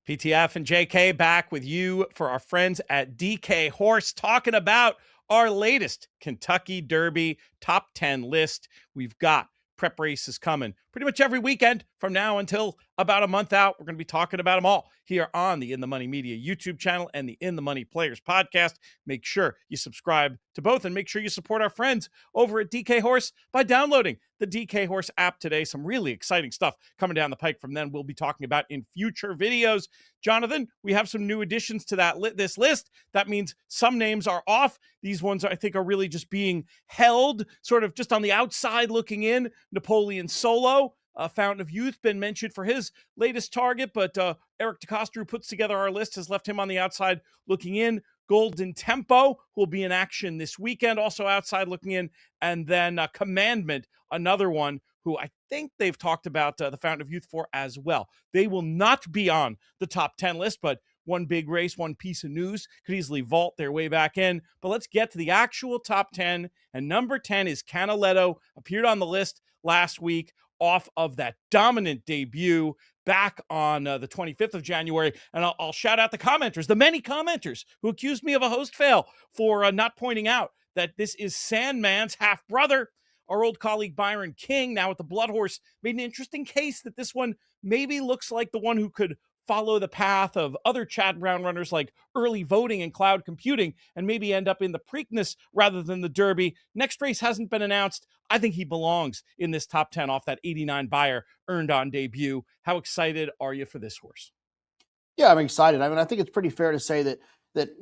PTF and JK back with you for our friends at DK Horse, talking about our latest Kentucky Derby top 10 list. We've got prep races coming pretty much every weekend from now until about a month out. We're going to be talking about them all here on the In the Money Media YouTube channel and the In the Money Players podcast. Make sure you subscribe to both and make sure you support our friends over at DK Horse by downloading the DK Horse app today. Some really exciting stuff coming down the pike from them we'll be talking about in future videos. Jonathan, we have some new additions to this list. That means some names are off. These ones, I think, are really just being held sort of just on the outside looking in. Napoleon Solo, Fountain of Youth, been mentioned for his latest target, but Eric DeCoster, who puts together our list, has left him on the outside looking in. Golden Tempo, who will be in action this weekend, also outside looking in. And then Commandment, another one who I think they've talked about the Fountain of Youth for as well. They will not be on the top 10 list, but one big race, one piece of news could easily vault their way back in. But let's get to the actual top 10. And number 10 is Canaletto, appeared on the list last week off of that dominant debut back on the 25th of January. And I'll shout out the commenters, the many commenters who accused me of a host fail for not pointing out that this is Sandman's half-brother. Our old colleague Byron King, now at the Blood Horse, made an interesting case that this one maybe looks like the one who could follow the path of other Chad Brown runners like early voting and cloud computing and maybe end up in the Preakness rather than the Derby. Next race hasn't been announced. I think he belongs in this top 10 off that 89 buyer earned on debut. How excited are you for this horse? Yeah, I'm excited. I mean, I think it's pretty fair to say that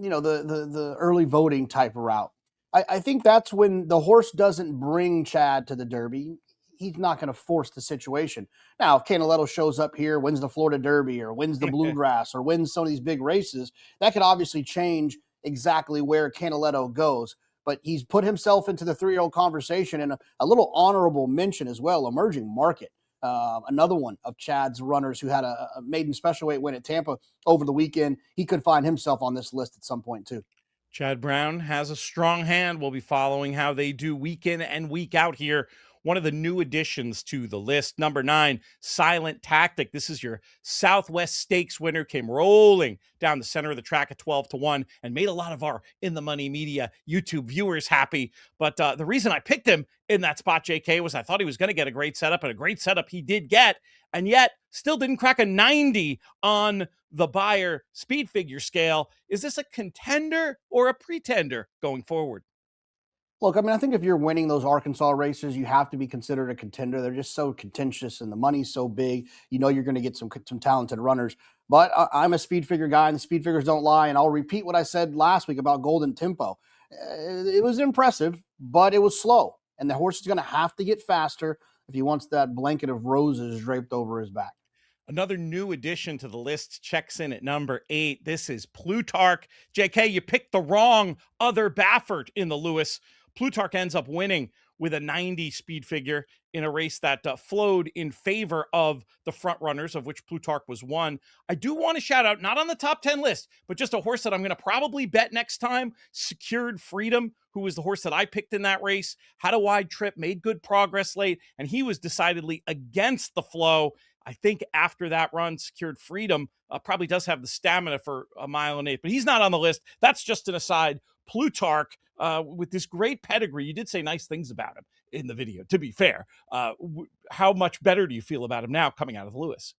you know the early voting type of route. I think that's when the horse doesn't bring Chad to the Derby. He's not going to force the situation. Now, if Canaletto shows up here, wins the Florida Derby or wins the Bluegrass or wins some of these big races, that could obviously change exactly where Canaletto goes. But he's put himself into the three-year-old conversation, and a little honorable mention as well, Emerging Market. Another one of Chad's runners who had a maiden special weight win at Tampa over the weekend. He could find himself on this list at some point too. Chad Brown has a strong hand. We'll be following how they do week in and week out here. One of the new additions to the list, number 9, Silent Tactic. This is your Southwest Stakes winner, came rolling down the center of the track at 12-1 and made a lot of our In the Money Media YouTube viewers happy. But the reason I picked him in that spot, JK, was I thought he was going to get a great setup, and a great setup he did get, and yet still didn't crack a 90 on the buyer speed figure scale. Is this a contender or a pretender going forward? Look, I mean, I think if you're winning those Arkansas races, you have to be considered a contender. They're just so contentious and the money's so big. You know you're going to get some talented runners. But I'm a speed figure guy, and the speed figures don't lie. And I'll repeat what I said last week about Golden Tempo. It was impressive, but it was slow. And the horse is going to have to get faster if he wants that blanket of roses draped over his back. Another new addition to the list checks in at number 8. This is Plutarch. JK, you picked the wrong other Baffert in the Lewis. Plutarch ends up winning with a 90 speed figure in a race that flowed in favor of the front runners, of which Plutarch was one. I do want to shout out, not on the top 10 list, but just a horse that I'm going to probably bet next time, Secured Freedom, who was the horse that I picked in that race, had a wide trip, made good progress late, and he was decidedly against the flow. I think after that run, Secured Freedom probably does have the stamina for a mile and 8, but he's not on the list. That's just an aside. Plutarch, with this great pedigree, you did say nice things about him in the video, to be fair. How much better do you feel about him now coming out of the Lewis?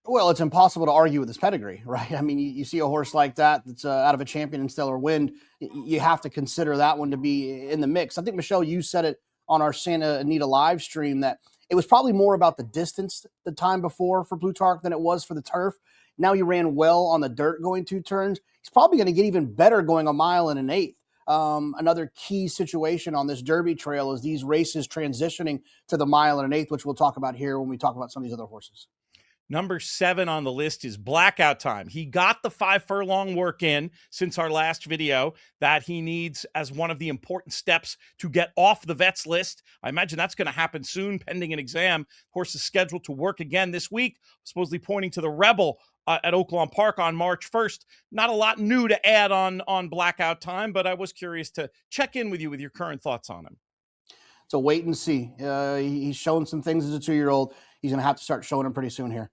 Well, it's impossible to argue with his pedigree, right? I mean, you see a horse like that that's out of a Champion and Stellar Wind, you have to consider that one to be in the mix. I think, Michelle, you said it on our Santa Anita live stream that it was probably more about the distance the time before for Plutarch than it was for the turf. Now he ran well on the dirt going 2 turns. He's probably going to get even better going a mile and an 1/8. Another key situation on this Derby trail is these races transitioning to the mile and an 1/8, which we'll talk about here when we talk about some of these other horses. Number 7 on the list is Blackout Time. He got the 5 furlong work in since our last video that he needs as one of the important steps to get off the vets list. I imagine that's going to happen soon, pending an exam. Horse is scheduled to work again this week, supposedly pointing to the Rebel at Oaklawn Park on March 1st. Not a lot new to add on Blackout Time, but I was curious to check in with you with your current thoughts on him. So wait and see. He's shown some things as a 2-year-old. He's going to have to start showing them pretty soon here.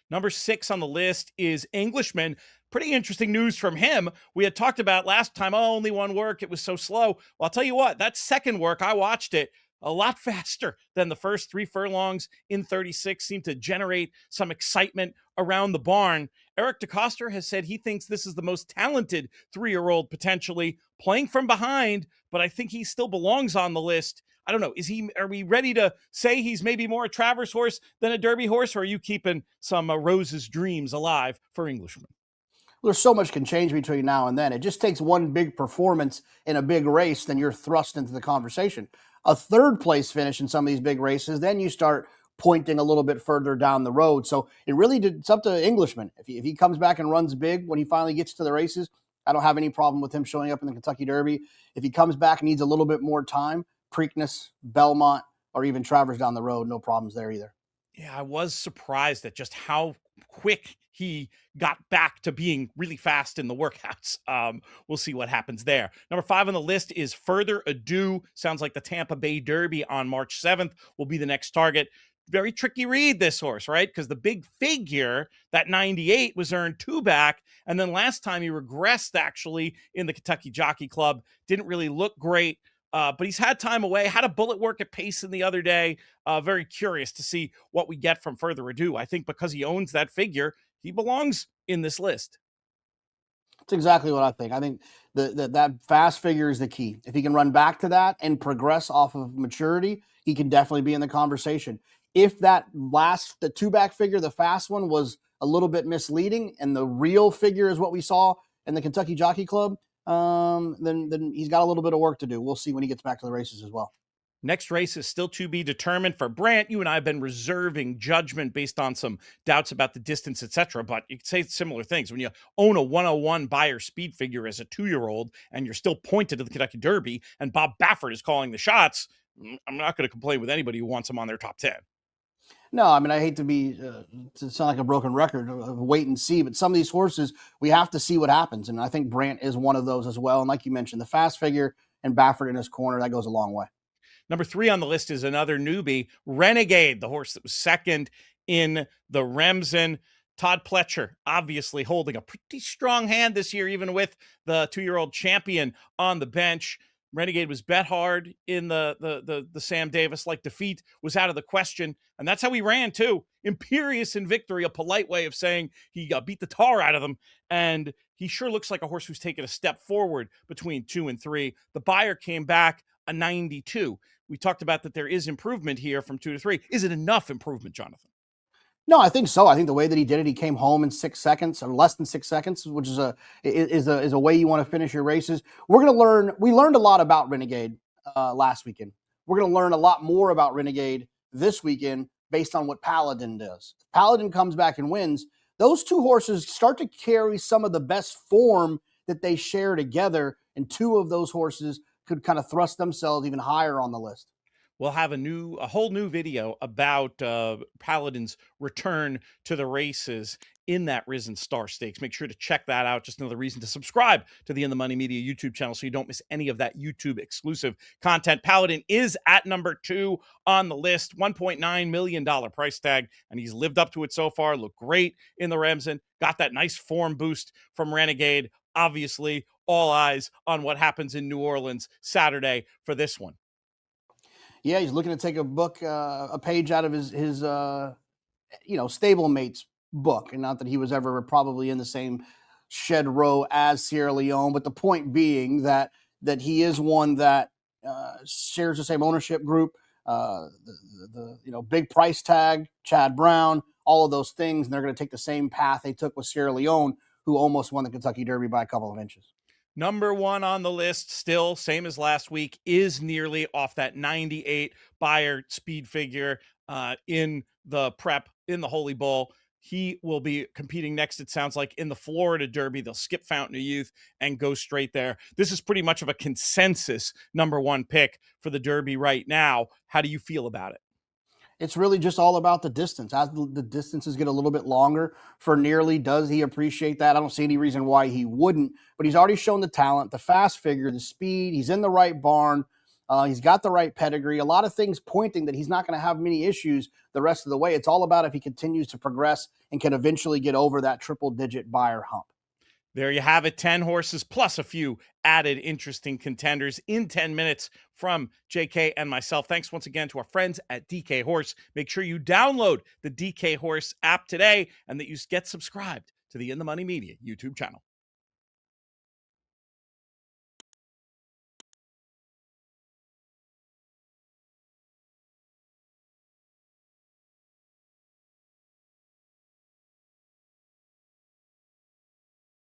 Number 6 on the list is Englishman. Pretty interesting news from him. We had talked about last time, oh, only one work. It was so slow. Well, I'll tell you what, that second work, I watched it a lot faster than the first 3 furlongs in 36, seemed to generate some excitement around the barn. Eric DeCoster has said he thinks this is the most talented 3-year-old potentially playing from behind, but I think he still belongs on the list. I don't know. Are we ready to say he's maybe more a Travers horse than a Derby horse, or are you keeping some Rose's dreams alive for Englishman? There's so much can change between now and then. It just takes one big performance in a big race, then you're thrust into the conversation. A third place finish in some of these big races, then you start pointing a little bit further down the road. So it's up to Englishman. If he comes back and runs big when he finally gets to the races, I don't have any problem with him showing up in the Kentucky Derby. If he comes back and needs a little bit more time, Preakness, Belmont, or even Travers down the road, no problems there either. Yeah, I was surprised at just how quick he got back to being really fast in the workouts. We'll see what happens there. Number 5 on the list is Further Ado. Sounds like the Tampa Bay Derby on March 7th will be the next target. Very tricky read, this horse, right? Because the big figure, that 98, was earned 2 back. And then last time he regressed, actually, in the Kentucky Jockey Club. Didn't really look great. But he's had time away, had a bullet work at Payson the other day. Very curious to see what we get from Further Ado. I think because he owns that figure, he belongs in this list. That's exactly what I think. I think that fast figure is the key. If he can run back to that and progress off of maturity, he can definitely be in the conversation. If the 2-back figure, the fast one, was a little bit misleading and the real figure is what we saw in the Kentucky Jockey Club, then he's got a little bit of work to do. We'll see when he gets back to the races as well. Next race is still to be determined for Brant. You and I have been reserving judgment based on some doubts about the distance, etc. But you could say similar things. When you own a 101 Beyer speed figure as a 2-year-old and you're still pointed to the Kentucky Derby and Bob Baffert is calling the shots, I'm not going to complain with anybody who wants him on their top 10. No, I mean, I hate to sound like a broken record of wait and see, but some of these horses, we have to see what happens. And I think Brant is one of those as well. And like you mentioned, the fast figure and Baffert in his corner, that goes a long way. Number 3 on the list is another newbie, Renegade, the horse that was second in the Remsen. Todd Pletcher, obviously holding a pretty strong hand this year, even with the 2-year-old champion on the bench. Renegade was bet hard in the Sam Davis-like defeat, was out of the question, and that's how he ran too. Imperious in victory, a polite way of saying he beat the tar out of them, and he sure looks like a horse who's taken a step forward between 2 and 3. The Beyer came back a 92. We talked about that there is improvement here from 2 to 3. Is it enough improvement, Jonathan? No, I think so. I think the way that he did it, he came home in 6 seconds or less than 6 seconds, which is a way you want to finish your races. We learned a lot about Renegade last weekend. We're going to learn a lot more about Renegade this weekend based on what Paladin does. If Paladin comes back and wins, those 2 horses start to carry some of the best form that they share together, and 2 of those horses could kind of thrust themselves even higher on the list. We'll have a whole new video about Paladin's return to the races in that Risen Star Stakes. Make sure to check that out. Just another reason to subscribe to the In the Money Media YouTube channel so you don't miss any of that YouTube exclusive content. Paladin is at number 2 on the list, $1.9 million price tag, and he's lived up to it so far. Looked great in the Remsen. Got that nice form boost from Renegade. Obviously, all eyes on what happens in New Orleans Saturday for this one. Yeah, he's looking to take a page out of his stablemate's book, and not that he was ever probably in the same shed row as Sierra Leone, but the point being that he is one that shares the same ownership group, big price tag, Chad Brown, all of those things, and they're going to take the same path they took with Sierra Leone, who almost won the Kentucky Derby by a couple of inches. Number 1 on the list, still same as last week, is nearly off that 98 Beyer speed figure in the prep in the Holy Bull. He will be competing next, it sounds like, in the Florida Derby. They'll skip Fountain of Youth and go straight there. This is pretty much of a consensus number 1 pick for the Derby right now. How do you feel about it? It's really just all about the distance. As the distances get a little bit longer for Nearly, does he appreciate that? I don't see any reason why he wouldn't, but he's already shown the talent, the fast figure, the speed. He's in the right barn. He's got the right pedigree. A lot of things pointing that he's not going to have many issues the rest of the way. It's all about if he continues to progress and can eventually get over that triple-digit buyer hump. There you have it, 10 horses plus a few added interesting contenders in 10 minutes from JK and myself. Thanks once again to our friends at DK Horse. Make sure you download the DK Horse app today and that you get subscribed to the In the Money Media YouTube channel.